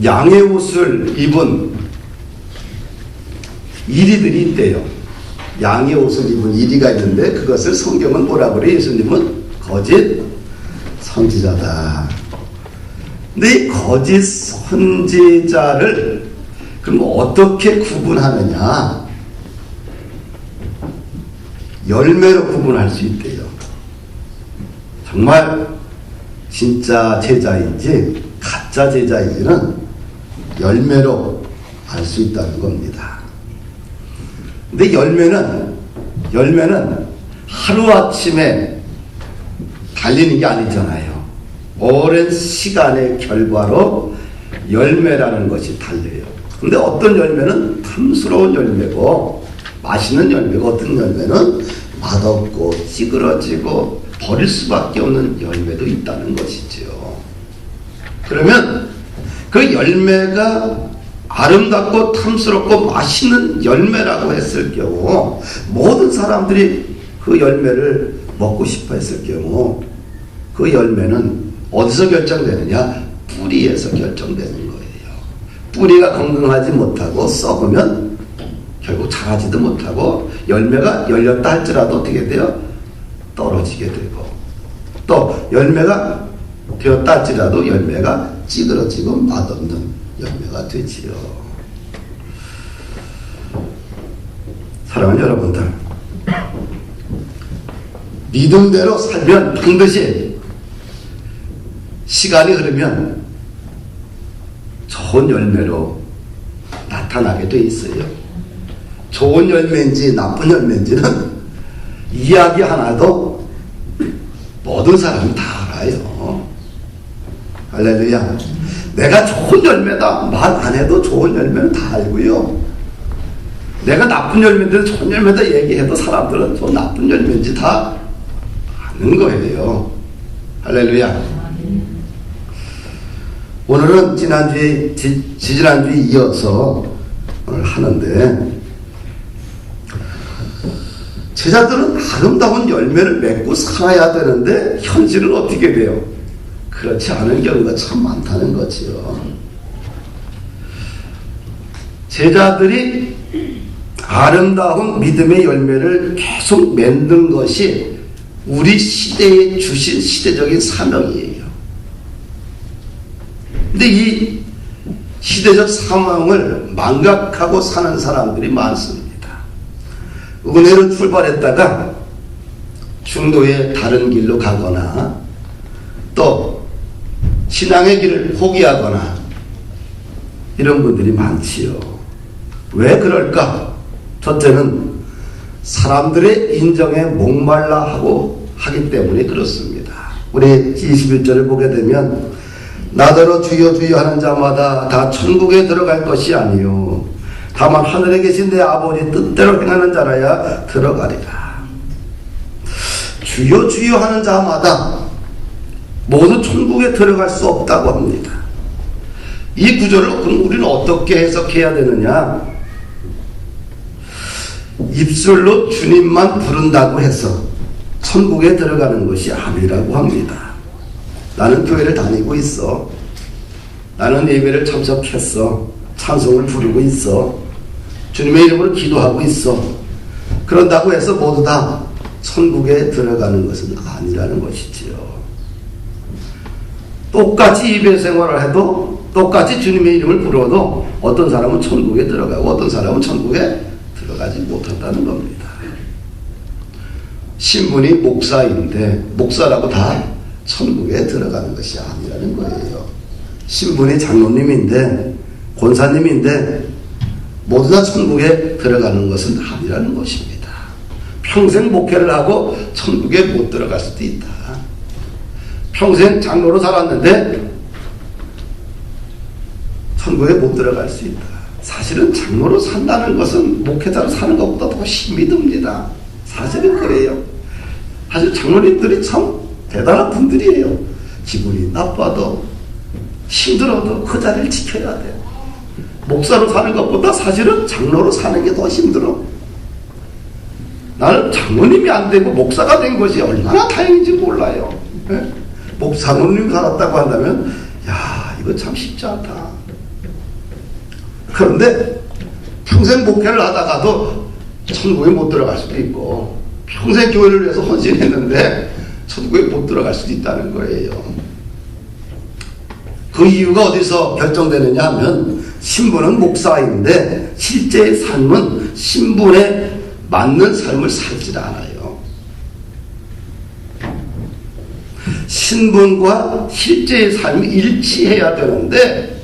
양의 옷을 입은 이리들이 있대요. 양의 옷을 입은 이리가 있는데 그것을 성경은 뭐라 그래요? 예수님은 거짓 선지자다. 근데 이 거짓 선지자를 그럼 어떻게 구분하느냐? 열매로 구분할 수 있대요. 정말 진짜 제자인지 가짜 제자인지는 열매로 알 수 있다는 겁니다. 근데 열매는 하루아침에 달리는 게 아니잖아요. 오랜 시간의 결과로 열매라는 것이 달려요. 근데 어떤 열매는 탐스러운 열매고 맛있는 열매고 어떤 열매는 맛없고 찌그러지고 버릴 수밖에 없는 열매도 있다는 것이죠. 그러면 그 열매가 아름답고 탐스럽고 맛있는 열매라고 했을 경우 모든 사람들이 그 열매를 먹고 싶어 했을 경우 그 열매는 어디서 결정되느냐? 뿌리에서 결정되는 거예요. 뿌리가 건강하지 못하고 썩으면 결국 자라지도 못하고 열매가 열렸다 할지라도 어떻게 돼요? 떨어지게 되고 또 열매가 되었다 할지라도 열매가 찌그러지고 맛없는 열매가 되지요. 사랑하는 여러분들, 믿음대로 살면 반드시 시간이 흐르면 좋은 열매로 나타나게 돼 있어요. 좋은 열매인지 나쁜 열매인지는 이야기 하나도 모든 사람이 다 알아요. 할렐루야. 내가 좋은 열매다 말 안 해도 좋은 열매는 다 알고요. 내가 나쁜 열매인데 좋은 열매다 얘기해도 사람들은 저 나쁜 열매인지 다 아는 거예요. 할렐루야. 오늘은 지지난주에 이어서 오늘 하는데 제자들은 아름다운 열매를 맺고 살아야 되는데 현실은 어떻게 돼요? 그렇지 않은 경우가 참 많다는 거지요. 제자들이 아름다운 믿음의 열매를 계속 맺는 것이 우리 시대에 주신 시대적인 사명이에요. 근데 이 시대적 상황을 망각하고 사는 사람들이 많습니다. 은혜로 출발했다가 중도의 다른 길로 가거나 또 신앙의 길을 포기하거나 이런 분들이 많지요. 왜 그럴까? 첫째는 사람들의 인정에 목말라 하기 때문에 그렇습니다. 우리 21절을 보게 되면 나더러 주여 주여 하는 자마다 다 천국에 들어갈 것이 아니요 다만 하늘에 계신 내 아버지 뜻대로 행하는 자라야 들어가리라. 주여 주여 하는 자마다 모두 천국에 들어갈 수 없다고 합니다. 이 구절을 그럼 우리는 어떻게 해석해야 되느냐? 입술로 주님만 부른다고 해서 천국에 들어가는 것이 아니라고 합니다. 나는 교회를 다니고 있어. 나는 예배를 참석했어. 찬송을 부르고 있어. 주님의 이름으로 기도하고 있어. 그런다고 해서 모두 다 천국에 들어가는 것은 아니라는 것이지요. 똑같이 예배 생활을 해도 똑같이 주님의 이름을 불러도 어떤 사람은 천국에 들어가고 어떤 사람은 천국에 들어가지 못한다는 겁니다. 신분이 목사인데 목사라고 다 천국에 들어가는 것이 아니라는 거예요. 신분이 장로님인데 권사님인데 모두 다 천국에 들어가는 것은 아니라는 것입니다. 평생 목회를 하고 천국에 못 들어갈 수도 있다. 평생 장로로 살았는데 천국에 못 들어갈 수 있다. 사실은 장로로 산다는 것은 목회자로 사는 것보다 더 힘이 듭니다. 사실은 그래요. 사실 장로님들이 참 대단한 분들이에요. 기분이 나빠도 힘들어도 그 자리를 지켜야 돼요. 목사로 사는 것보다 사실은 장로로 사는 게 더 힘들어. 나는 장로님이 안 되고 목사가 된 것이 얼마나 다행인지 몰라요. 장로님 살았다고 한다면 야 이거 참 쉽지 않다. 그런데 평생 목회를 하다가도 천국에 못 들어갈 수도 있고, 평생 교회를 위해서 헌신했는데 천국에 못 들어갈 수도 있다는 거예요. 그 이유가 어디서 결정되느냐 하면, 신분은 목사인데 실제의 삶은 신분에 맞는 삶을 살지 않아요. 신분과 실제의 삶이 일치해야 되는데,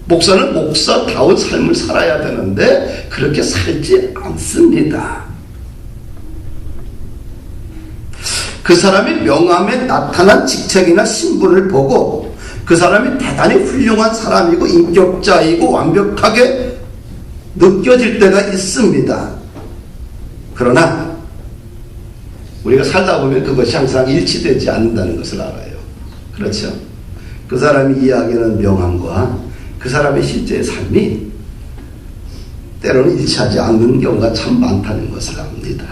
목사는 목사다운 삶을 살아야 되는데 그렇게 살지 않습니다. 그 사람이 명함에 나타난 직책이나 신분을 보고 그 사람이 대단히 훌륭한 사람이고 인격자이고 완벽하게 느껴질 때가 있습니다. 그러나 우리가 살다 보면 그것이 항상 일치되지 않는다는 것을 알아요. 그렇죠? 그 사람이 이야기하는 명함과 그 사람의 실제의 삶이 때로는 일치하지 않는 경우가 참 많다는 것을 압니다.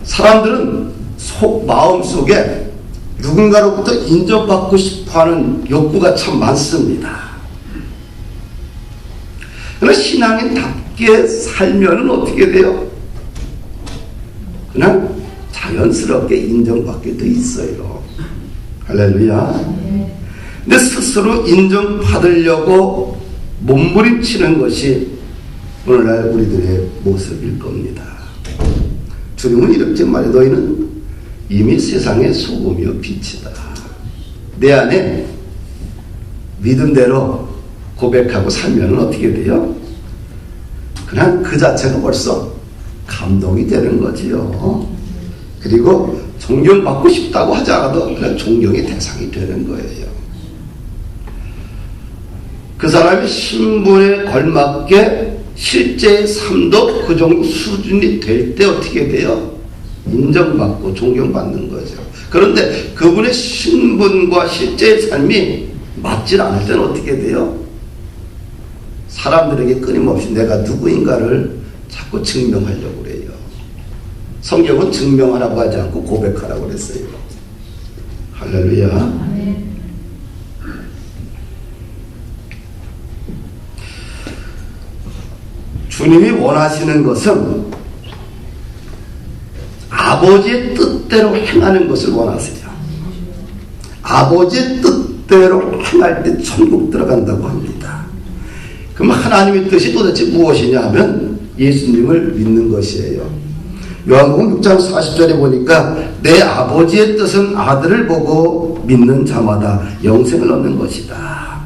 사람들은 마음속에 누군가로부터 인정받고 싶어하는 욕구가 참 많습니다. 그러나 신앙인답게 살면은 어떻게 돼요? 그냥 자연스럽게 인정받게 돼 있어요. 할렐루야. 근데 스스로 인정받으려고 몸부림치는 것이 오늘날 우리들의 모습일 겁니다. 주님은 이렇게 말해, 너희는 이미 세상의 소금이요 빛이다. 내 안에 믿음대로 고백하고 살면 어떻게 돼요? 그냥 그 자체가 벌써 감동이 되는 거지요. 그리고 존경받고 싶다고 하지 않아도 그냥 존경의 대상이 되는 거예요. 그 사람의 신분에 걸맞게 실제의 삶도 그 정도 수준이 될 때 어떻게 돼요? 인정받고 존경받는 거죠. 그런데 그분의 신분과 실제의 삶이 맞질 않을 때는 어떻게 돼요? 사람들에게 끊임없이 내가 누구인가를 자꾸 증명하려고 그래요. 성경은 증명하라고 하지 않고 고백하라고 그랬어요. 할렐루야. 주님이 원하시는 것은 아버지의 뜻대로 행하는 것을 원하세요. 아버지의 뜻대로 행할 때 천국 들어간다고 합니다. 그럼 하나님의 뜻이 도대체 무엇이냐 하면 예수님을 믿는 것이에요. 요한복음 6장 40절에 보니까 내 아버지의 뜻은 아들을 보고 믿는 자마다 영생을 얻는 것이다.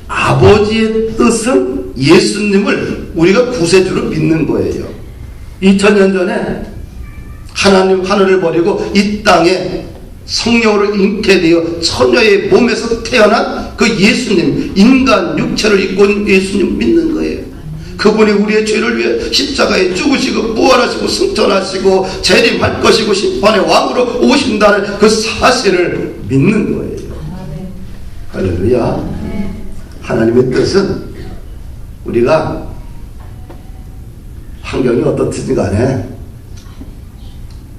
아버지의 뜻은 예수님을 우리가 구세주로 믿는 거예요. 2000년 전에 하나님 하늘을 버리고 이 땅에 성령으로 잉태되어 처녀의 몸에서 태어난 그 예수님, 인간 육체를 입고 있는 예수님 믿는 거예요. 그분이 우리의 죄를 위해 십자가에 죽으시고 부활하시고 승천하시고 재림할 것이고 심판의 왕으로 오신다는 그 사실을 믿는 거예요. 할렐루야. 하나님의 뜻은 우리가 환경이 어떻든지 간에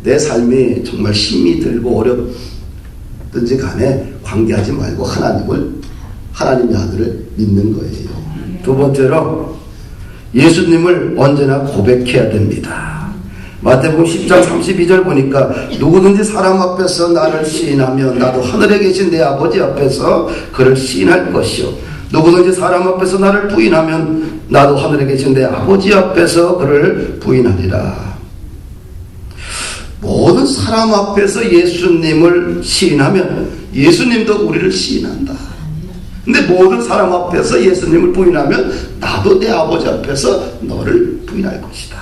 내 삶이 정말 힘이 들고 어렵든지 간에 관계하지 말고 하나님의 아들을 믿는 거예요. 두 번째로 예수님을 언제나 고백해야 됩니다. 마태복음 10장 32절 보니까 누구든지 사람 앞에서 나를 시인하면 나도 하늘에 계신 내 아버지 앞에서 그를 시인할 것이요, 누구든지 사람 앞에서 나를 부인하면 나도 하늘에 계신 내 아버지 앞에서 그를 부인하리라. 모든 사람 앞에서 예수님을 시인하면 예수님도 우리를 시인한다. 근데 모든 사람 앞에서 예수님을 부인하면 나도 내 아버지 앞에서 너를 부인할 것이다.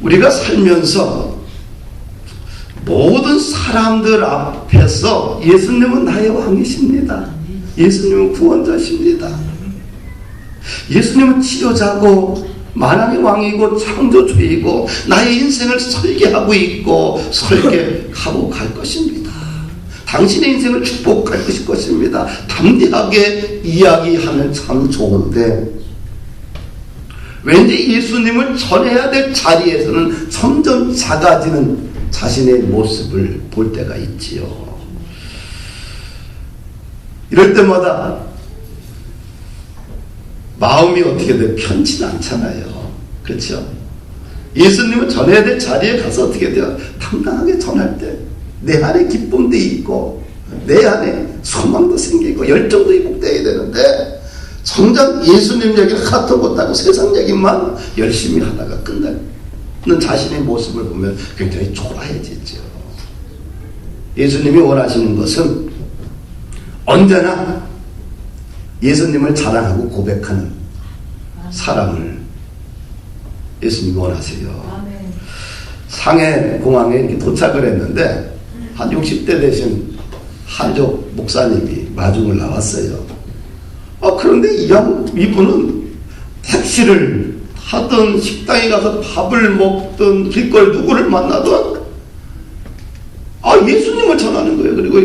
우리가 살면서 모든 사람들 앞에서 예수님은 나의 왕이십니다. 예수님은 구원자십니다. 예수님은 치료자고 만왕의 왕이고 창조주이고 나의 인생을 설계하고 있고 설계하고 갈 것입니다. 당신의 인생을 축복할 것입니다. 담대하게 이야기하면 참 좋은데 왠지 예수님을 전해야 될 자리에서는 점점 작아지는 자신의 모습을 볼 때가 있지요. 이럴 때마다 마음이 어떻게 돼? 편치는 않잖아요. 그렇죠? 예수님을 전해야 될 자리에 가서 어떻게 돼요? 당당하게 전할 때 내 안에 기쁨도 있고 내 안에 소망도 생기고 열정도 회복되어야 되는데 정작 예수님 얘기를 하나도 못하고 세상 얘기만 열심히 하다가 끝나는 자신의 모습을 보면 굉장히 초라해지죠. 예수님이 원하시는 것은 언제나 예수님을 자랑하고 고백하는 사람을 예수님이 원하세요. 상해 공항에 이렇게 도착을 했는데 한 60대 되신 한족 목사님이 마중을 나왔어요. 그런데 이분은 택시를 타든 식당에 가서 밥을 먹든 길거리 누구를 만나든 예수님을 전하는 거예요. 그리고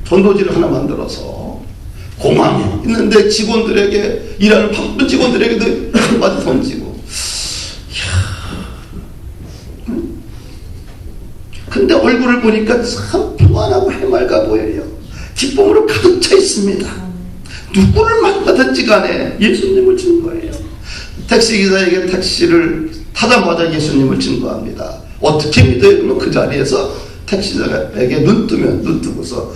전도지를 하나 만들어서 공항에 있는데 직원들에게, 일하는 바쁜 직원들에게도 한마디 던지고. 근데 얼굴을 보니까 참 평안하고 해맑아 보여요. 기쁨으로 가득 차 있습니다. 누구를 만나든지 간에 예수님을 증거해요. 택시기사에게 택시를 타자마자 예수님을 증거합니다. 어떻게 믿어요? 그 자리에서 택시기사에게 눈 뜨고서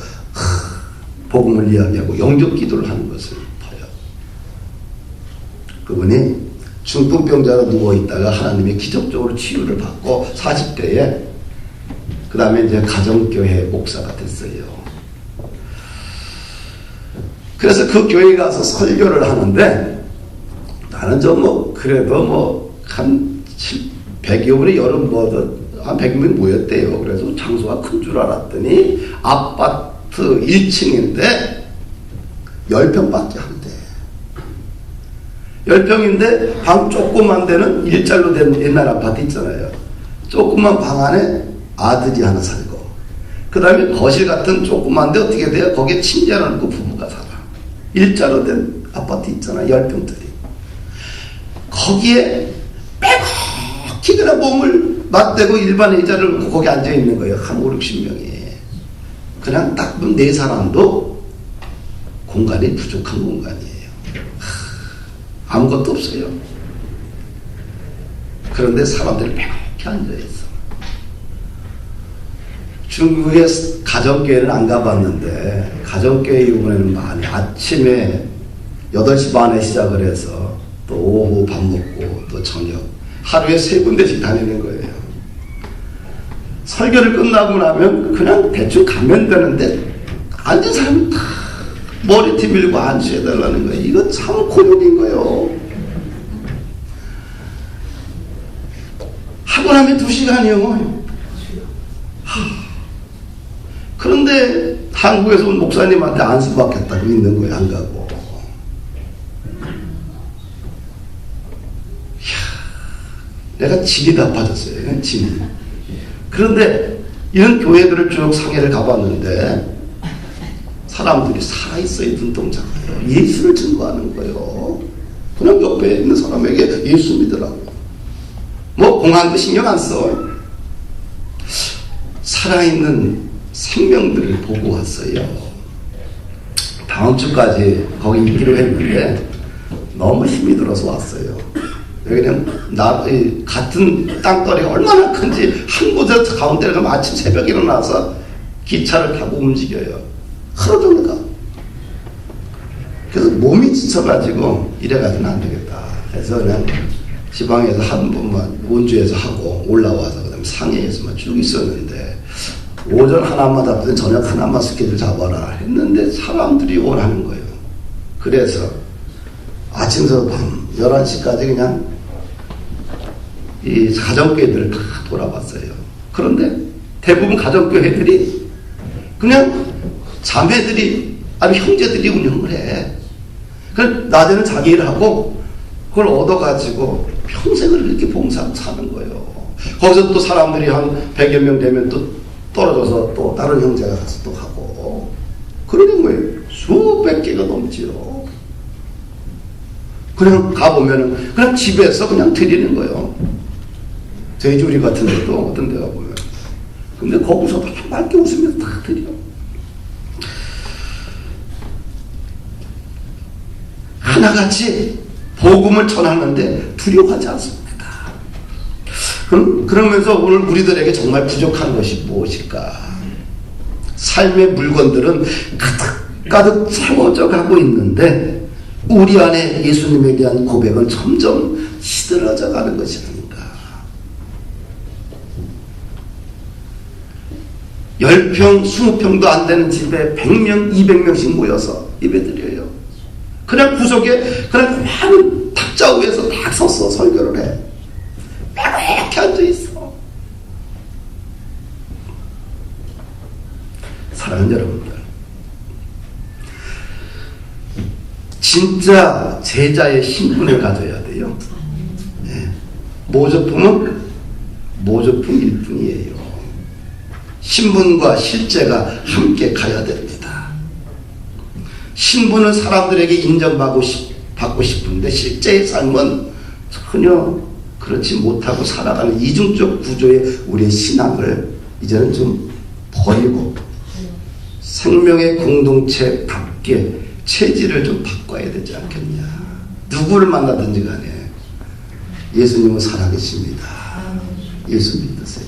복음을 이야기하고 영접 기도를 하는 것을 봐요. 그분이 중풍병자로 누워있다가 하나님의 기적적으로 치유를 받고 40대에 그 다음에 이제 가정교회 목사가 됐어요. 그래서 그 교회에 가서 설교를 하는데 나는 그래도 한 100여 분의 여름 한 100명 모였대요. 그래서 장소가 큰 줄 알았더니 아파트 1층인데 10평밖에 안 돼. 10평인데 방 조그만 데는 일자로 된 옛날 아파트 있잖아요. 조그만 방 안에 아들이 하나 살고 그 다음에 거실 같은 조그만데 어떻게 돼요? 거기에 친자를 놓고 부부가 살아. 일자로 된 아파트 있잖아요. 10평짜리. 거기에 빼곡히 그냥 몸을 맞대고 일반 의자를 놓고 거기 앉아있는 거예요. 한 5, 60명이. 그냥 딱 보면 네 사람도 공간이 부족한 공간이에요. 아무것도 없어요. 그런데 사람들이 빼곡히 앉아있어. 중국의 가정교회는 안 가봤는데 가정교회 이번에는 많이 아침에 8시 반에 시작을 해서 또 오후 밥 먹고 또 저녁 하루에 3군데씩 다니는 거예요. 설교를 끝나고 나면 그냥 대충 가면 되는데 앉은 사람이 다 머리띠 밀고 앉으셔달라는 거예요. 이거 참 고역인 거예요. 하고 나면 2시간이요. 그런데 한국에서 온 목사님한테 안수 받겠다고 있는 거예요. 안 가고. 내가 진이 다 빠졌어요. 진이. 그런데 이런 교회들을 쭉 상해를 가봤는데 사람들이 살아있어요. 눈동자가요. 예수를 증거하는 거예요. 그냥 옆에 있는 사람에게 예수 믿으라고. 공안도 신경 안 써. 살아있는 생명들을 보고 왔어요. 다음 주까지 거기 있기로 했는데 너무 힘이 들어서 왔어요. 여기는 같은 땅덩어리가 얼마나 큰지 한 곳에 가운데를 가면 아침 새벽에 일어나서 기차를 타고 움직여요. 하루 종일 가. 그래서 몸이 지쳐가지고 이래가지고는 안 되겠다. 그래서 그냥 지방에서 한 번만 원주에서 하고 올라와서 그다음에 상해에서만 쭉 있었는데 오전 하나만 잡든 저녁 하나만 스케줄 잡아라 했는데 사람들이 원하는 거예요. 그래서 아침부터 밤 11시까지 그냥 이 가정교회들을 다 돌아봤어요. 그런데 대부분 가정교회들이 그냥 자매들이 아니 형제들이 운영을 해. 그럼 낮에는 자기 일을 하고 그걸 얻어가지고 평생을 이렇게 봉사하고 사는 거예요. 거기서 또 사람들이 한 100여 명 되면 또 떨어져서 또 다른 형제가 가서 또 하고 그러는 거예요. 수백 개가 넘지요. 그냥 가보면은 그냥 집에서 그냥 드리는 거예요. 돼지우리 같은 데도 어떤 데 가보면. 근데 거기서 다 맑게 웃으면서 다 드려. 하나같이 복음을 전하는데 두려워하지 않습니다. 그러면서 오늘 우리들에게 정말 부족한 것이 무엇일까? 삶의 물건들은 가득 채워져 가고 있는데 우리 안에 예수님에 대한 고백은 점점 시들어져 가는 것이 아닌가. 10평, 20평도 안 되는 집에 100명, 200명씩 모여서 예배드려요. 그냥 구석에 그냥 많은 탁자 위에서 딱 서서 설교를 해. 이렇게 앉아있어. 사랑하는 여러분들, 진짜 제자의 신분을 가져야 돼요. 네. 모조품은 모조품일 뿐이에요. 신분과 실제가 함께 가야 됩니다. 신분은 사람들에게 인정받고 싶은데 실제의 삶은 전혀 그렇지 못하고 살아가는 이중적 구조의 우리의 신앙을 이제는 좀 버리고 생명의 공동체답게 체질을 좀 바꿔야 되지 않겠냐. 누구를 만나든지 간에 예수님은 살아계십니다. 예수 믿으세요.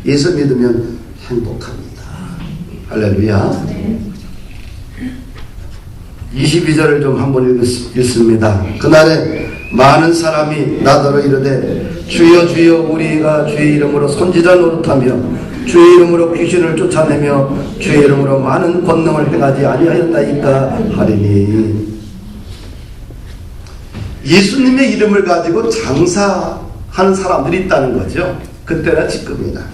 예수 믿으면 행복합니다. 할렐루야. 22절을 좀 한번 읽습니다. 그날에 많은 사람이 나더러 이르되 주여 주여 우리가 주의 이름으로 선지자 노릇하며 주의 이름으로 귀신을 쫓아내며 주의 이름으로 많은 권능을 행하지 아니하였나이까 하리니. 예수님의 이름을 가지고 장사하는 사람들이 있다는 거죠. 그때나 지금이나.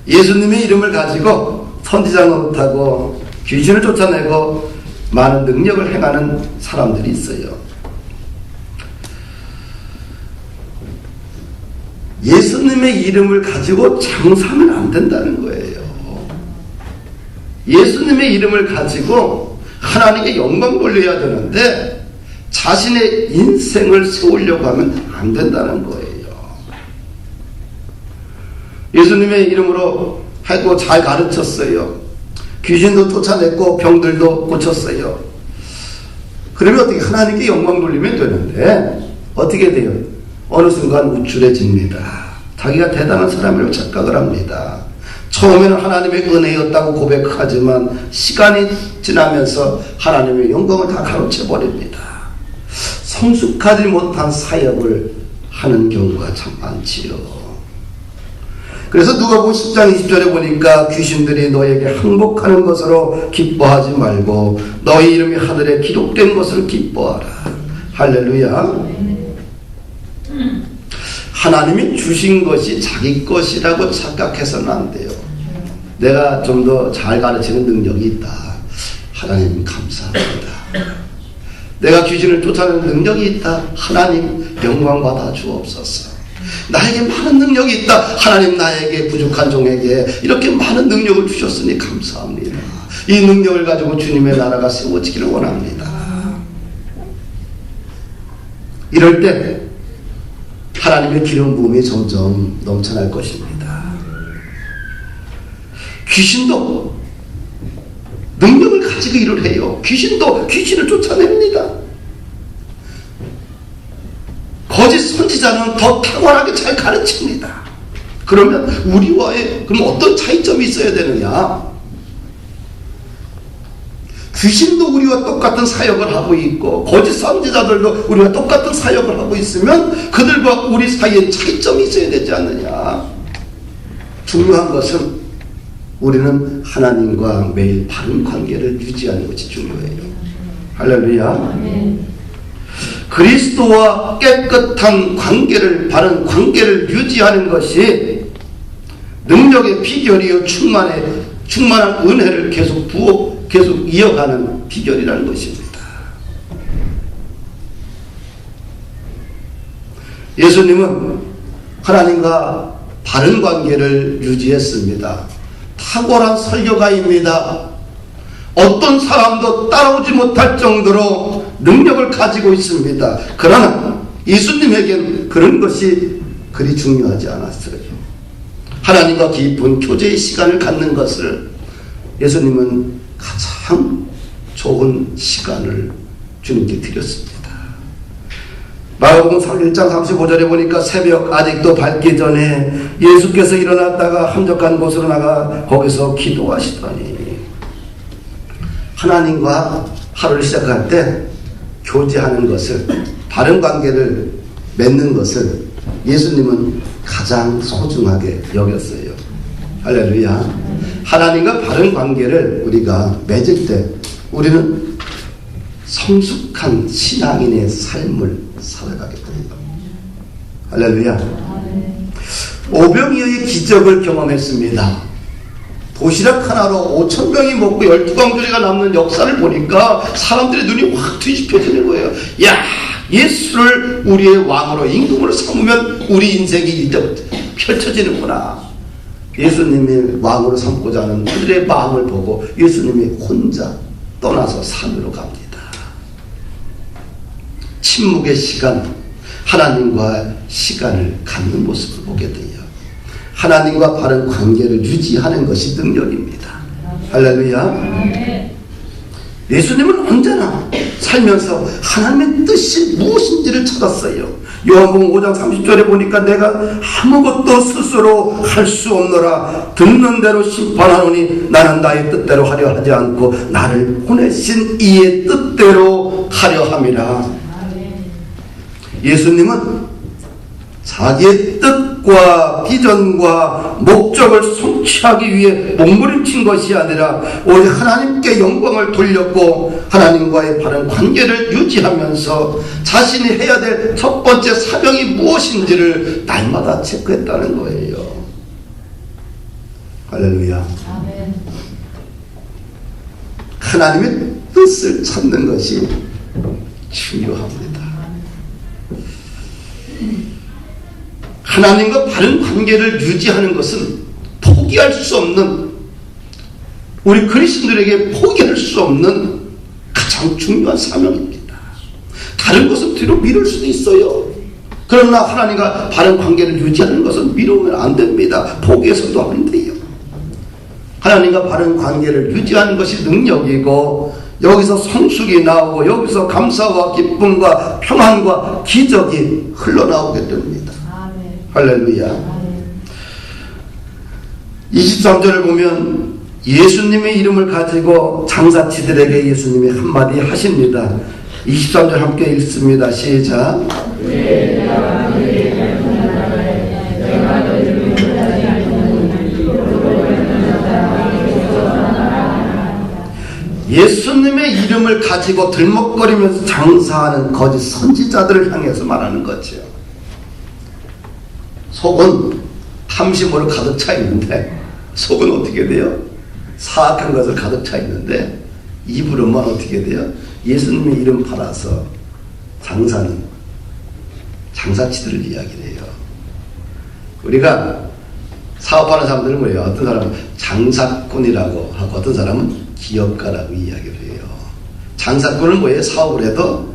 예수님의 이름을 가지고 선지자 노릇하고 귀신을 쫓아내고 많은 능력을 행하는 사람들이 있어요. 예수님의 이름을 가지고 장사하면 안 된다는 거예요. 예수님의 이름을 가지고 하나님께 영광 돌려야 되는데 자신의 인생을 세우려고 하면 안 된다는 거예요. 예수님의 이름으로 해도 잘 가르쳤어요. 귀신도 쫓아냈고 병들도 고쳤어요. 그러면 어떻게 하나님께 영광 돌리면 되는데 어떻게 돼요? 어느 순간 우쭐해집니다. 자기가 대단한 사람이라고 착각을 합니다. 처음에는 하나님의 은혜였다고 고백하지만 시간이 지나면서 하나님의 영광을 다 가로채버립니다. 성숙하지 못한 사역을 하는 경우가 참 많지요. 그래서 누가복음 10장 20절에 보니까 귀신들이 너에게 항복하는 것으로 기뻐하지 말고 너희 이름이 하늘에 기록된 것을 기뻐하라. 할렐루야. 하나님이 주신 것이 자기 것이라고 착각해서는 안 돼요. 내가 좀 더 잘 가르치는 능력이 있다. 하나님 감사합니다. 내가 귀신을 쫓아내는 능력이 있다. 하나님 영광 받아 주옵소서. 나에게 많은 능력이 있다. 하나님 나에게 부족한 종에게 이렇게 많은 능력을 주셨으니 감사합니다. 이 능력을 가지고 주님의 나라가 세워지기를 원합니다. 이럴 때 하나님의 기름 부음이 점점 넘쳐날 것입니다. 귀신도 능력을 가지고 일을 해요. 귀신도 귀신을 쫓아냅니다. 거짓 선지자는 더 탁월하게 잘 가르칩니다. 그러면 우리와의 그럼 어떤 차이점이 있어야 되느냐? 귀신도 우리와 똑같은 사역을 하고 있고 거짓 선지자들도 우리와 똑같은 사역을 하고 있으면 그들과 우리 사이에 차이점이 있어야 되지 않느냐? 중요한 것은 우리는 하나님과 매일 바른 관계를 유지하는 것이 중요해요. 할렐루야. 그리스도와 깨끗한 관계를, 바른 관계를 유지하는 것이 능력의 비결이요 충만한 은혜를 계속 이어가는 비결이라는 것입니다. 예수님은 하나님과 바른 관계를 유지했습니다. 탁월한 설교가입니다. 어떤 사람도 따라오지 못할 정도로 능력을 가지고 있습니다. 그러나 예수님에게는 그런 것이 그리 중요하지 않았어요. 하나님과 깊은 교제의 시간을 갖는 것을 예수님은 가장 좋은 시간을 주님께 드렸습니다. 마가복음 1장 35절에 보니까 새벽 아직도 밝기 전에 예수께서 일어났다가 한적한 곳으로 나가 거기서 기도하시더니, 하나님과 하루를 시작할 때 교제하는 것을, 바른 관계를 맺는 것을 예수님은 가장 소중하게 여겼어요. 할렐루야. 하나님과 바른 관계를 우리가 맺을 때 우리는 성숙한 신앙인의 삶을 살아가게 됩니다. 할렐루야. 오병이어의 기적을 경험했습니다. 도시락 하나로 5,000명이 먹고 12광주리가 남는 역사를 보니까 사람들의 눈이 확 뒤집혀지는 거예요. 야, 예수를 우리의 왕으로, 임금으로 삼으면 우리 인생이 이제 펼쳐지는구나. 예수님이 왕으로 삼고자 하는 그들의 마음을 보고 예수님이 혼자 떠나서 산으로 갑니다. 침묵의 시간, 하나님과 시간을 갖는 모습을 보게 돼요. 하나님과 바른 관계를 유지하는 것이 능력입니다. 할렐루야. 예수님은 언제나 살면서 하나님의 뜻이 무엇인지를 찾았어요. 요한복음 5장 30절에 보니까 내가 아무것도 스스로 할 수 없노라. 듣는 대로 심판하노니 나는 나의 뜻대로 하려 하지 않고 나를 보내신 이의 뜻대로 하려 함이라. 예수님은 자기의 뜻과 비전과 목적을 성취하기 위해 몸부림친 것이 아니라 오직 하나님께 영광을 돌렸고 하나님과의 바른 관계를 유지하면서 자신이 해야 될 첫 번째 사명이 무엇인지를 날마다 체크했다는 거예요. 할렐루야. 하나님의 뜻을 찾는 것이 중요합니다. 하나님과 바른 관계를 유지하는 것은 포기할 수 없는, 우리 그리스도인들에게 포기할 수 없는 가장 중요한 사명입니다. 다른 것은 뒤로 미룰 수도 있어요. 그러나 하나님과 바른 관계를 유지하는 것은 미루면 안 됩니다. 포기해서도 안 돼요. 하나님과 바른 관계를 유지하는 것이 능력이고, 여기서 성숙이 나오고 여기서 감사와 기쁨과 평안과 기적이 흘러나오게 됩니다. 할렐루야. 23절을 보면 예수님의 이름을 가지고 장사치들에게 예수님이 한마디 하십니다. 23절 함께 읽습니다. 시작. 예수님의 이름을 가지고 들먹거리면서 장사하는 거짓 선지자들을 향해서 말하는 거죠. 속은 탐심으로 가득 차 있는데, 속은 어떻게 돼요? 사악한 것을 가득 차 있는데 입으로만 어떻게 돼요? 예수님의 이름 팔아서 장사는 장사치들을 이야기해요. 우리가 사업하는 사람들은 뭐예요? 어떤 사람은 장사꾼이라고 하고 어떤 사람은 기업가라고 이야기를 해요. 장사꾼은 뭐예요? 사업을 해도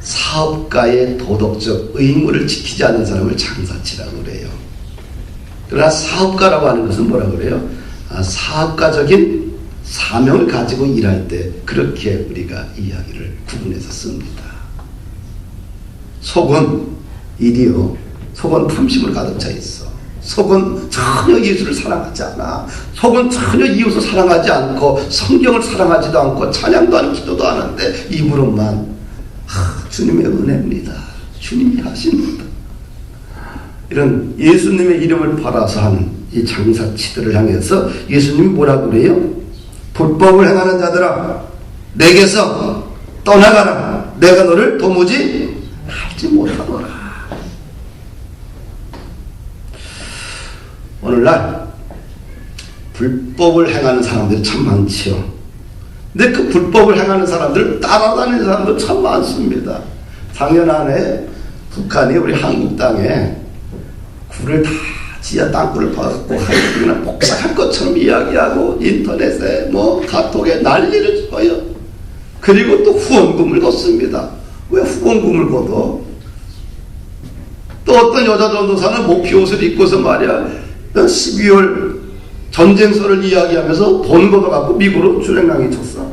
사업가의 도덕적 의무를 지키지 않는 사람을 장사치라고 그래요. 그러나 사업가라고 하는 것은 뭐라고 그래요? 사업가적인 사명을 가지고 일할 때 그렇게 우리가 이야기를 구분해서 씁니다. 속은 일이요. 속은 탐심으로 가득 차 있어. 속은 전혀 예수를 사랑하지 않아. 속은 전혀 이웃을 사랑하지 않고 성경을 사랑하지도 않고 찬양도 하는 기도도 하는데 입으로만 주님의 은혜입니다. 주님이 하십니다. 이런 예수님의 이름을 팔아서 하는 이 장사치들을 향해서 예수님이 뭐라고 그래요? 불법을 행하는 자들아, 내게서 떠나가라. 내가 너를 도무지 알지 못하노라. 오늘날 불법을 행하는 사람들이 참 많지요. 근데 그 불법을 행하는 사람들을 따라다니는 사람도 참 많습니다. 작년 안에 북한이 우리 한국 땅에 굴을 다 지하 땅굴을 파갖고 하이든이나 복사할 것처럼 이야기하고 인터넷에 뭐 카톡에 난리를 쳐요. 그리고 또 후원금을 걷습니다. 왜 후원금을 걷어? 또 어떤 여자 전도사는 목피 옷을 입고서 말이야 12월 전쟁서를 이야기하면서 돈 걷어갖고 미국으로 출행랑이 쳤어.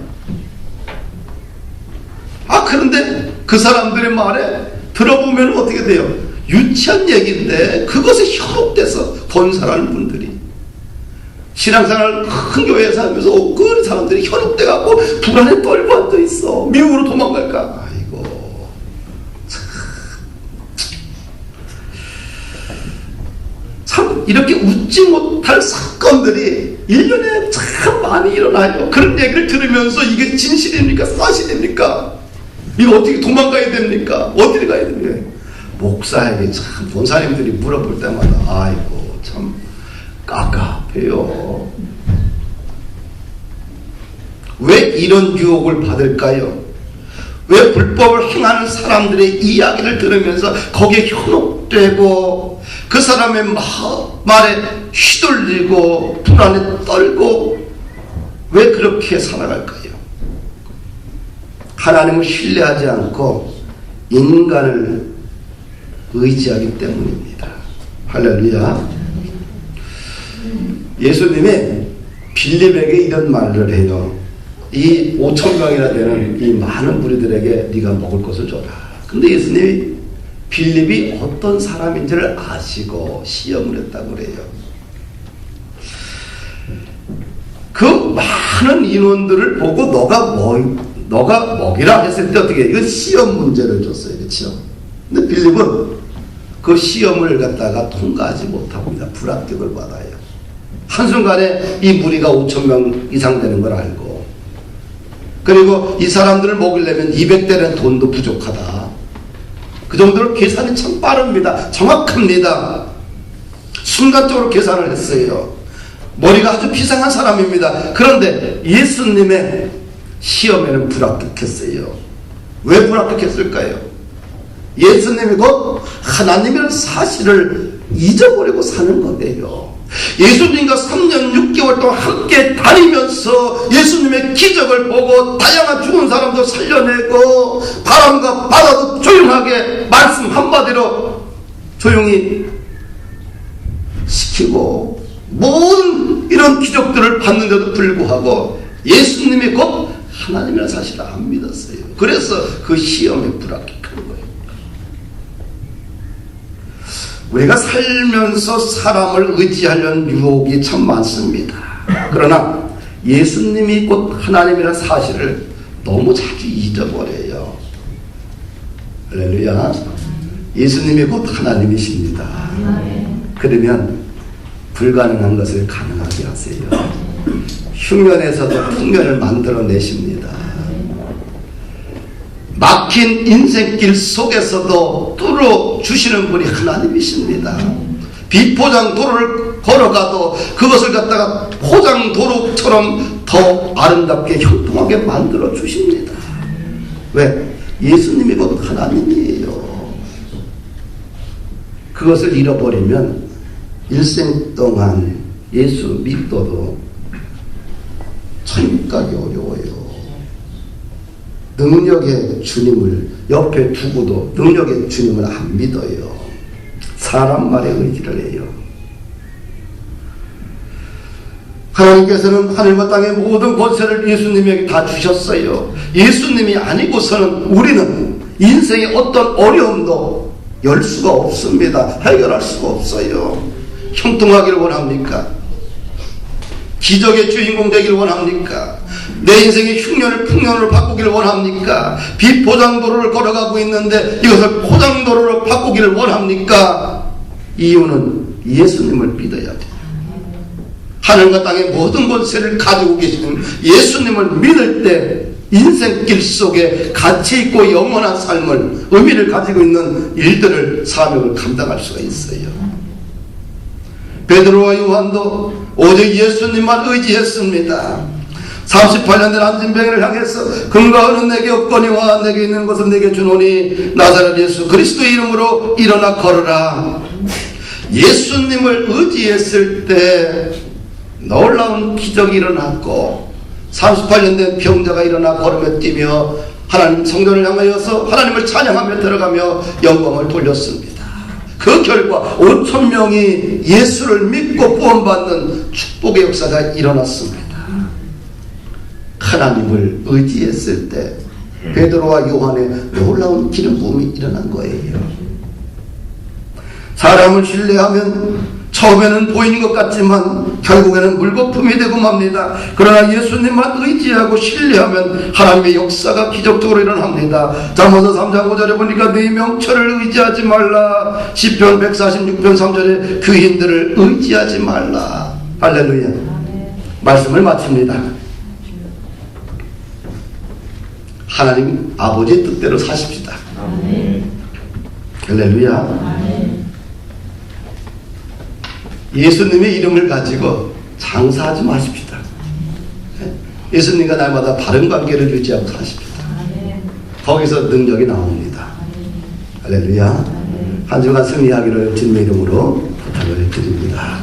그런데 그 사람들의 말에 들어보면 어떻게 돼요? 유치한 얘기인데 그것에 현혹돼서 번살하는 분들이 신앙생활 큰 교회에서 하면서 그 사람들이 현혹돼갖고 불안에 떨고 앉아있어. 미국으로 도망갈까? 아이고 참 이렇게 웃지 못할 사건들이 1년에 참 많이 일어나요. 그런 얘기를 들으면서 이게 진실입니까? 사실입니까? 이거 어떻게 도망가야 됩니까? 어디를 가야 됩니까? 목사에게 참 본사님들이 물어볼 때마다 아이고 참 깝깝해요. 왜 이런 유혹을 받을까요? 왜 불법을 행하는 사람들의 이야기를 들으면서 거기에 현혹되고 그 사람의 말에 휘둘리고 불안에 떨고 왜 그렇게 살아갈까요? 하나님을 신뢰하지 않고 인간을 의지하기 때문입니다. 할렐루야. 예수님이 빌립에게 이런 말을 해요. 이 5,000명이나 되는 이 많은 무리들에게 네가 먹을 것을 줘라. 근데 예수님이 빌립이 어떤 사람인지를 아시고 시험을 했다고 그래요. 그 많은 인원들을 보고 너가 먹이라 했을 때 어떻게 해? 이건 시험 문제를 줬어요. 그렇죠? 근데 빌립은 그 시험을 갖다가 통과하지 못합니다. 불합격을 받아요. 한순간에 이 무리가 5,000명 이상 되는 걸 알고, 그리고 이 사람들을 먹이려면 200대는 돈도 부족하다. 그 정도로 계산이 참 빠릅니다. 정확합니다. 순간적으로 계산을 했어요. 머리가 아주 비상한 사람입니다. 그런데 예수님의 시험에는 불합격했어요. 왜 불합격했을까요? 예수님이 곧 하나님이라는 사실을 잊어버리고 사는 건데요. 예수님과 3년 6개월 동안 함께 다니면서 예수님의 기적을 보고 다양한 죽은 사람도 살려내고 바람과 바다도 조용하게 말씀 한마디로 조용히 시키고 모든 이런 기적들을 봤는데도 불구하고 예수님이 곧 하나님이라는 사실을 안 믿었어요. 그래서 그 시험에 불합격한 거예요. 우리가 살면서 사람을 의지하려는 유혹이 참 많습니다. 그러나 예수님이 곧 하나님이라는 사실을 너무 자주 잊어버려요. 할렐루야. 예수님이 곧 하나님이십니다. 그러면 불가능한 것을 가능하게 하세요. 흉년에서도 풍년을 만들어내십니다. 막힌 인생길 속에서도 뚫어주시는 분이 하나님이십니다. 비포장도로를 걸어가도 그것을 갖다가 포장도로처럼 더 아름답게 형통하게 만들어주십니다. 왜? 예수님이 곧 하나님이에요. 그것을 잃어버리면 일생 동안 예수 믿어도 천국 가기 어려워요. 능력의 주님을 옆에 두고도 능력의 주님을 안 믿어요. 사람 말에 의지를 해요. 하나님께서는 하늘과 땅의 모든 권세를 예수님에게 다 주셨어요. 예수님이 아니고서는 우리는 인생의 어떤 어려움도 열 수가 없습니다. 해결할 수가 없어요. 형통하기를 원합니까? 기적의 주인공 되기를 원합니까? 내 인생의 흉년을 풍년으로 바꾸기를 원합니까? 비포장도로를 걸어가고 있는데 이것을 포장도로로 바꾸기를 원합니까? 이유는 예수님을 믿어야 돼요. 하늘과 땅의 모든 권세를 가지고 계신 예수님을 믿을 때 인생길 속에 가치 있고 영원한 삶을 의미를 가지고 있는 일들을 사명을 감당할 수가 있어요. 베드로와 요한도 오직 예수님만 의지했습니다. 38년 된 안진뱅이를 향해서 금과 은은 내게 없거니와 내게 있는 것은 내게 주노니 나사렛 예수 그리스도의 이름으로 일어나 걸어라. 예수님을 의지했을 때 놀라운 기적이 일어났고 38년 된 병자가 일어나 걸으며 뛰며 하나님 성전을 향하여서 하나님을 찬양하며 들어가며 영광을 돌렸습니다. 그 결과 5,000명이 예수를 믿고 구원받는 축복의 역사가 일어났습니다. 하나님을 의지했을 때 베드로와 요한의 놀라운 기름 부음이 일어난 거예요. 사람을 신뢰하면 처음에는 보이는 것 같지만 결국에는 물거품이 되고 맙니다. 그러나 예수님만 의지하고 신뢰하면 하나님의 역사가 기적적으로 일어납니다. 잠언서 3장 5절에 보니까 네 명철을 의지하지 말라. 시편 146편 3절에 귀인들을 의지하지 말라. 할렐루야. 말씀을 마칩니다. 하나님 아버지의 뜻대로 사십시다. 할렐루야. 예수님의 이름을 가지고 장사하지 마십시다. 예수님과 날마다 바른 관계를 유지하고 사십시다. 거기서 능력이 나옵니다. 할렐루야. 한 주간 승리하기를 주님의 이름으로 부탁을 드립니다.